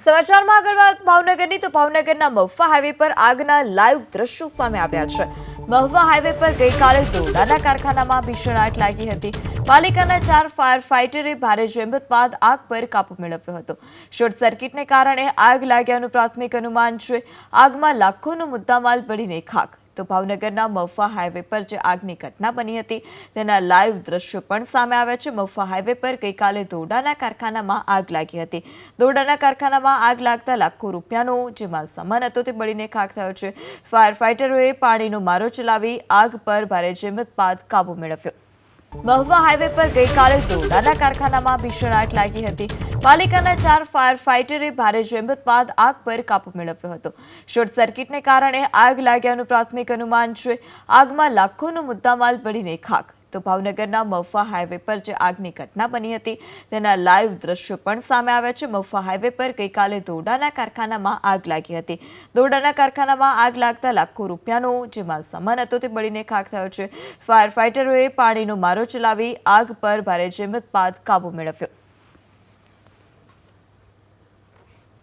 સમાચારમાં આગળ વાત ભાવનગરની તો ભાવનગરના મહુવા હાઈવે પર આગના લાઈવ દ્રશ્યો સામે આવ્યા છે। મહુવા હાઈવે પર ગઈકાલે દોરડાના કારખાનામાં ભીષણ આગ લાગી હતી। પાલિકાના 4 ફાયર ફાઈટરે ભારે જહેમત બાદ આગ પર કાબુ મેળવ્યો હતો। શોર્ટ સર્કિટને કારણે આગ લાગ્યાનું પ્રાથમિક અનુમાન છે। આગમાં લાખોનો મુદ્દામાલ બળીને ખાખ। તો ભાવનગરના મહુવા હાઈવે પર જે આગની ઘટના બની હતી તેના લાઈવ દ્રશ્યો પણ સામે આવ્યા છે। મહુવા હાઈવે પર ગઈકાલે દોરડાના કારખાનામાં આગ લાગી હતી। દોરડાના કારખાનામાં આગ લાગતા લાખો રૂપિયાનો જે માલ સામાન હતો તે બળીને ખાખ થયો છે। ફાયર ફાઈટરોએ પાણીનો મારો ચલાવી આગ પર ભારે જહેમત બાદ કાબુ મેળવ્યો। મહુવા હાઈવે પર ગઈકાલે દોરડાના કારખાનામાં ભીષણ આગ લાગી હતી। પાલિકાના 4 ફાયર ફાઈટરે ભારે જહેમત બાદ આગ પર કાબુ મેળવ્યો હતો। શોર્ટ સર્કિટને કારણે આગ લાગ્યાનું પ્રાથમિક અનુમાન છે। આગમાં લાખોનો મુદ્દામાલ બળીને ખાખ। તો ભાવનગરના મહુવા હાઈવે પર જે આગની ઘટના બની હતી તેના લાઈવ દ્રશ્યો પણ સામે આવ્યા છે। મહુવા હાઈવે પર ગઈકાલે દોરડાના કારખાનામાં આગ લાગી હતી। દોરડાના કારખાનામાં આગ લાગતા લાખો રૂપિયાનો જે માલ સામાન હતો તે બળીને ખાખ થયો છે। ફાયર ફાઈટરોએ પાણીનો મારો ચલાવી આગ પર ભારે જહેમત બાદ કાબુ મેળવ્યો।